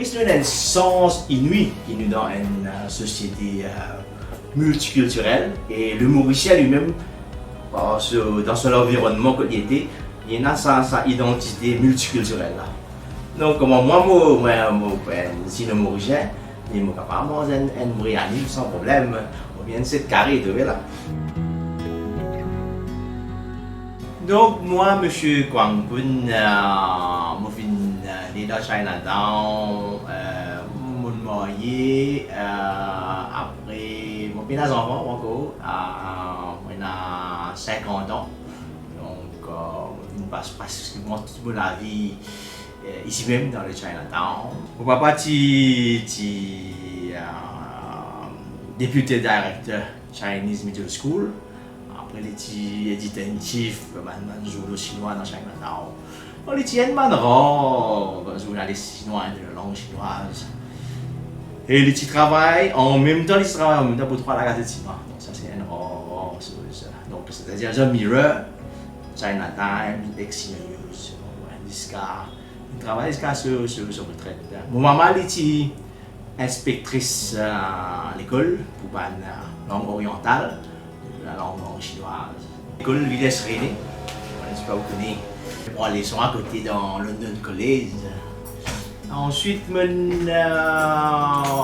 Maurice nous a un sens inouï qui nous donne une société multiculturelle et le Mauricien lui-même, dans son environnement qu'il était, il a sa identité multiculturelle. Là. Donc, comme moi, si le Mauricien, il est capable de manger un Briani sans problème, ou bien c'est carré de là. Donc, moi, M. Kwang Pun, je suis né dans Chinatown, je suis marié, après, je suis des enfants encore, j'ai 50 ans. Donc, je passe pratiquement toute ma vie ici même dans le Chinatown. Mon papa est député directeur Chinese Middle School. Après, il est éditeur-en-chef de journaux chinois dans Chinatown. Il est un journaliste chinois de langue chinoise. Et il travaille en même temps, pour trouver la gazette chinoise. Donc, ça, c'est une rare chose. Donc, c'est-à-dire, The Mirror, China Times, Exino News, Niska. Il travaille sur retraite. Mon maman est inspectrice à l'école pour la langue orientale. La langue chinoise. L'école Vitesse René, je ne sais pas où vous connaissez. Je prends les leçons à côté dans London College. Ensuite,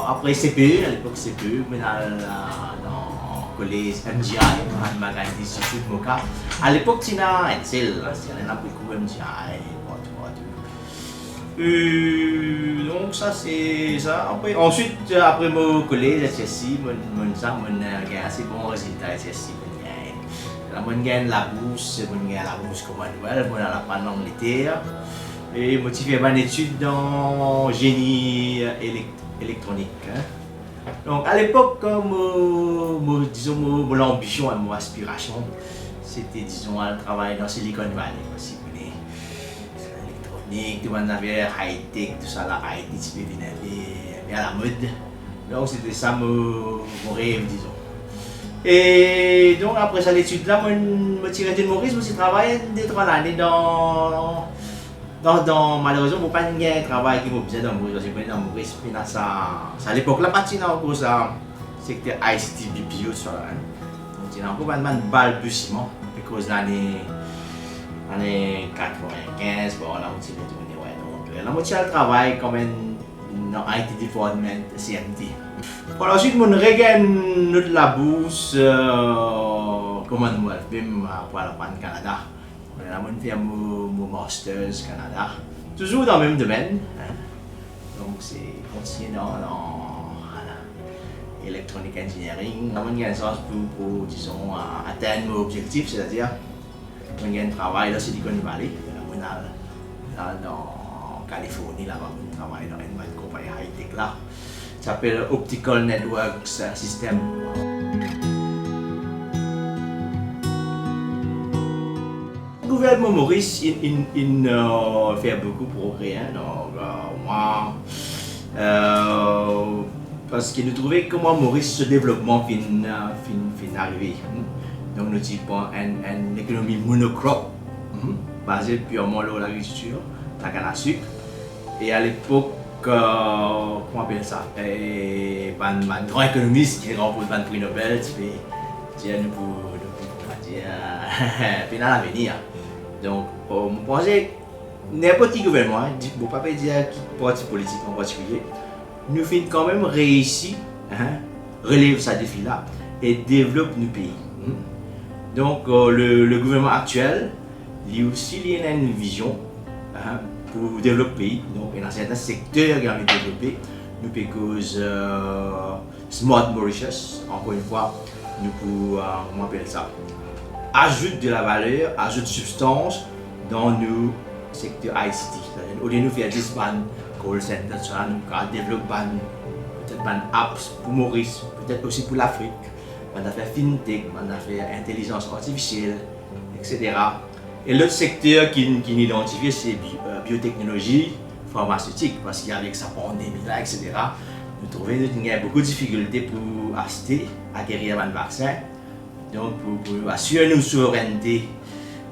après CPE, à l'époque CPE, je suis dans le collège MGI, Mahatma Gandhi Institute Moka. À l'époque, il y a un seul, il y a beaucoup MGI. Donc ça c'est ça. Ensuite, après mon collège SSI, j'ai assez bon résultat SSI. J'ai gagné la bourse comme annuel, j'ai appris l'Angleterre. Et j'ai fait une étude dans génie électronique. Donc à l'époque, disons, mon ambition et mon aspiration, c'était disons, de travailler dans Silicon Valley. Tout le monde avait high-tech, tout ça, la IT, bien à la mode. Donc c'était ça mon rêve, disons. Et donc après ça, l'étude là, je me tirais de Maurice, je travaillé 2-3 années dans malheureusement, je n'ai pas de travail qui m'a besoin dans Maurice, parce que dans Maurice, à l'époque là, pas encore ça, c'était ICT BPO, ça. Donc il y a encore pas de balbutiement, parce que années 95, bon, là, on s'est retourné, ouais. Donc, la moitié du travail comme dans IT Department, CMT. Par la suite, je regagne la bourse, comme moi, pour aller au Canada. Je fais mon master's au Canada, toujours dans le même domaine. Donc, c'est continuer dans Electronic Engineering. Je gagne une chance pour, disons, atteindre mon objectif, c'est-à-dire je gagne un travail dans Silicon Valley, dans Californie, là-bas, je travaille dans une compagnie high-tech là. Ça s'appelle Optical Networks System. Le gouvernement Maurice, il fait beaucoup de progrès. Donc, moi, parce que nous trouvons comment Maurice, ce développement fin arrivé. Donc nous avons une économie monocrop, basée purement sur l'agriculture, la canne à sucre. Et à l'époque, comment on appelle ça, un grand économiste qui remporte le prix Nobel, qui nous pour dire l'avenir. Donc, je pense que n'importe quel gouvernement, je ne peux pas dire quel parti politique en particulier, nous avons quand même réussi à relever ce défi-là et développer nos pays. Donc, le gouvernement actuel, il aussi a une vision pour développer le pays. Donc, il y a certains secteurs qui ont été développés. Nous cause Smart Mauritius, encore une fois, nous pouvons, comment on appelle ça, ajoute de la valeur, ajoute de substance dans nos secteurs ICT. Au lieu de nous faire des call centers, nous développons peut-être des apps pour Maurice, peut-être aussi pour l'Afrique. On a fait FinTech, on a fait intelligence artificielle, etc. Et l'autre secteur qui est identifié, c'est biotechnologie, pharmaceutique, parce qu'avec sa pandémie là, etc., nous trouvons qu'il y a beaucoup de difficultés pour acheter, acquérir un vaccin, donc pour assurer une souveraineté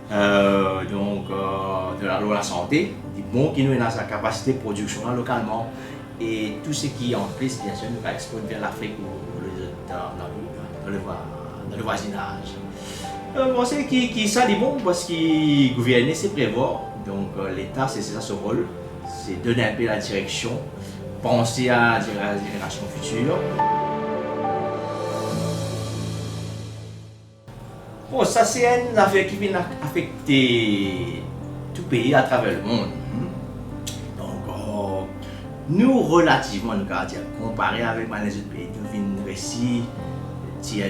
de la santé, du bon qui nous a sa capacité de production localement Et tout ce qui est en plus, bien sûr, nous va exporter vers l'Afrique ou dans le voisinage. Bon, c'est qui ça dit bon parce que gouverner c'est prévoir. Donc l'État c'est ça son rôle, c'est donner un peu la direction, penser à la génération future. Bon, ça c'est une affaire qui vient affecter tout pays à travers le monde. Donc nous relativement, nous dire, comparé avec les autres pays, nous venons réussir,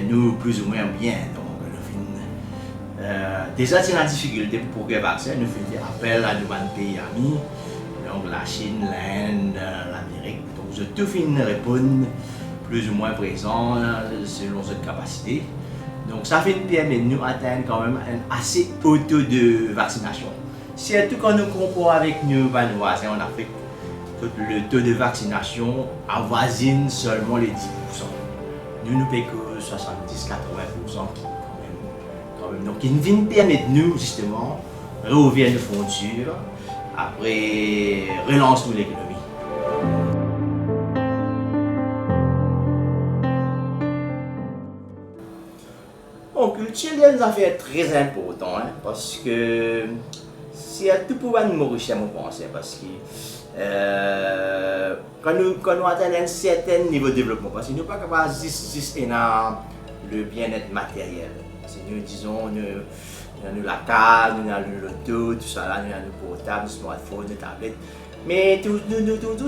nous plus ou moins bien. Déjà, c'est la difficulté pour progrès vaccin. Nous faisons appel à de pays amis, donc la Chine, l'Inde, l'Amérique. Donc, je tout finis répondre plus ou moins présent selon notre capacité. Donc, ça fait permettre nous atteindre quand même un assez haut taux de vaccination. Surtout quand nous comparons avec nos voisins en Afrique, le taux de vaccination avoisine seulement les 10%. Nous ne payons que 70-80%. Donc, il vient permettre nous justement rouvrir nos frontières après relancer l'économie. Bon, culture, il y a des affaires très importantes parce que c'est tout pour nous Mauricien, je pense, parce que quand nous atteignons un certain niveau de développement, parce que nous ne sommes pas capables juste dans le bien-être matériel. Nous disons, nous avons la carte, nous avons l'auto, tout ça là, nous avons le portable, le smartphone, les tablettes. Mais tout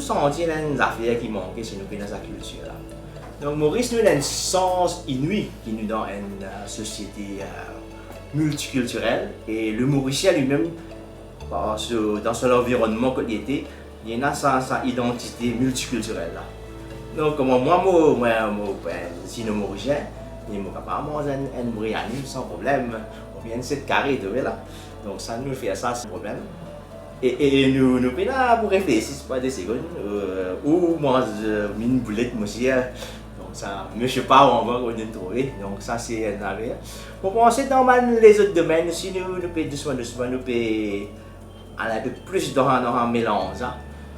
sentir des affaires qui manquent chez nous dans sa culture là. Donc Maurice, nous avons un sens inouï qui nous donne une société multiculturelle. Et le Mauricien lui-même, dans son environnement qu'il était, il a sa identité multiculturelle là. Donc moi, si nous Mauricien, nous sommes capables de manger un briani sans problème, ou bien cette carré, là. Donc ça nous fait ça sans problème. Et nous sommes là pour réfléchir, pas des secondes, ou manger une boulette, monsieur. Donc ça, je ne sais pas où on va trouver. Donc ça c'est un affaire. Pour penser dans les autres domaines, si nous pouvons doucement, nous pouvons aller un peu plus dans un mélange.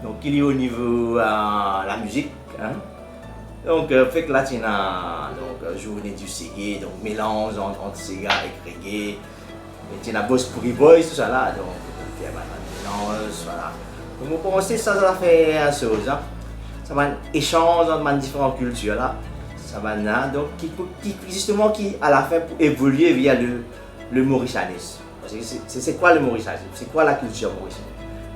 Donc il y a au niveau de la musique. Donc, fait que là, tu as journée du Ségué, donc mélange entre Sega et reggae. Tu as Boss Puri Boys, tout ça là, donc tu as mélange, voilà. Donc, pour penser ça va faire une chose, ça va échanger entre différentes cultures là. Ça va donc justement qui à la fin pour évoluer via le mauricianisme. Parce que c'est quoi le mauricianisme? C'est quoi la culture mauricienne?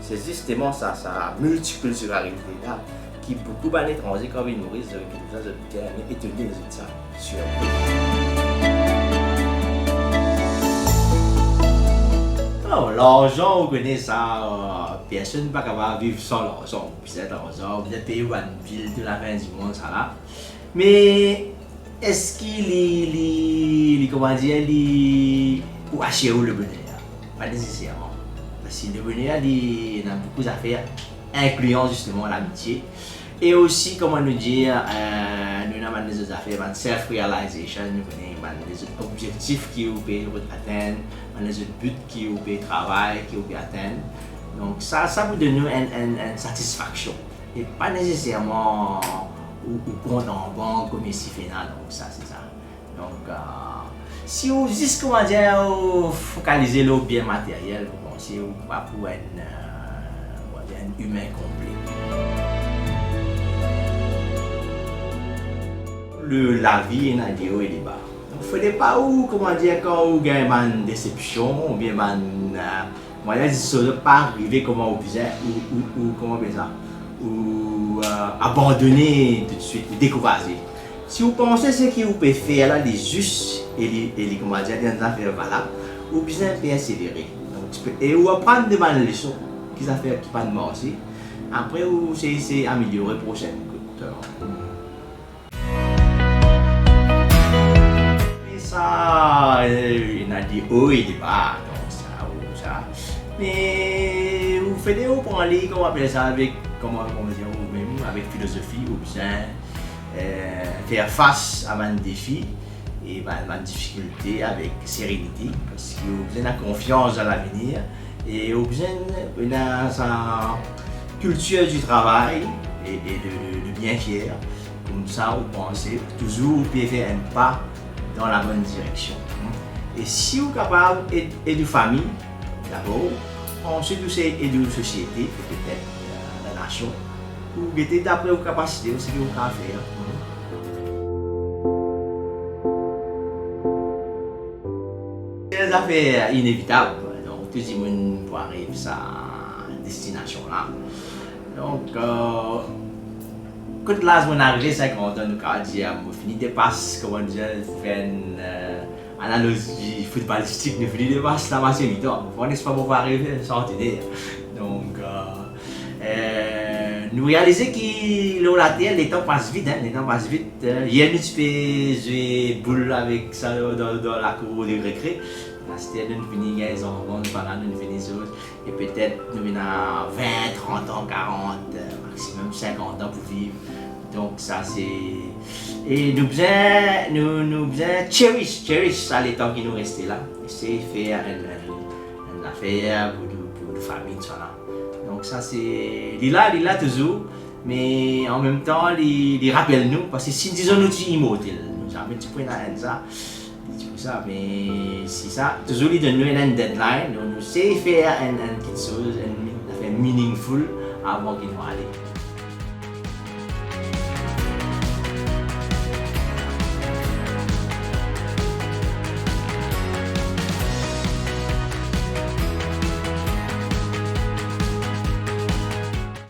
C'est justement ça, sa multiculturalité là. Qui beaucoup d'étrangers comme ils nourrissent, qui nous ont étonné de ça. Sûr. L'argent, vous connaissez ça, personne n'est pas capable de vivre sans l'argent. Vous êtes l'argent, vous êtes payé une ville de la fin du monde, ça là. Mais est-ce qu'il comment dire, ou acheter le bonheur? Pas nécessairement. Parce que le bonheur, il y a beaucoup d'affaires, incluant justement l'amitié. Et aussi, comment nous dire, nous avons des affaires, self-realization, nous avons des objectifs qui vous pouvez atteindre, des buts qui vous pouvez travailler, qui vous pouvez atteindre. Donc ça vous donne une satisfaction. Et pas nécessairement au compte en banque comme ici final. Donc ça c'est ça. Donc si vous juste comment dire, focalisez le bien matériel, vous pensez pas pour un humain complet. La vie est dans des hauts et des bas. Il ne faut pas comment dire, quand vous avez une déception ou bien pas arriver comment vous faisiez ou comment ça ou abandonner tout de suite ou décourager. Si vous pensez ce que vous pouvez faire là, les justes et les comment dire, des affaires valables, vous bien persévérer. Et vous apprendre de bonnes leçons qui affaires qui pas de marcher. Après vous essayez d'améliorer prochaine. Ça, il y a des hauts et des bas, donc ça. Mais vous faites des hauts pour aller, comment on appelle ça, avec, comment dire, vous-même, avec philosophie, ou bien faire face à un défi et à une difficulté avec sérénité, parce que vous avez confiance dans l'avenir et vous avez sa culture du travail de bien fier. Comme ça, vous pensez toujours vous pouvez faire un pas dans la bonne direction. Et si vous êtes capable d'aider famille, d'abord, ensuite vous aider la société, et peut-être la nation, vous mettez d'après vos capacités, ce que vous pouvez faire. C'est des affaires inévitables, donc tout le monde peut arriver à sa destination là. Donc, quand l'âge mon arrivé 50 ans, nous avons dit, nous finissons de passer, comment dire, faire une analogie footballistique, nous finissons de passer la match mi-temps. On n'est pas pour arriver à sortir. Donc, nous réalisons que la terre, les temps passent vite, les temps passent vite. Hier, nous avons joué boule avec ça dans la cour de récré. C'était nous finissons les enfants, nous finissons et peut-être nous venons à 20, 30 ans, 40, maximum 50 ans pour vivre. Donc ça c'est... Et nous besoin cherish ça les temps qui nous restent là. Essayer de faire une affaire pour la famille, tout ça. Donc ça c'est... Il est là toujours, mais en même temps il rappelle nous, parce que si nous disons nous sommes immortels, nous avons un petit point dans ça. Ça, mais si ça, toujours il donne nous une deadline, nous savons faire une petite chose, une affaire meaningful avant qu'il nous aille.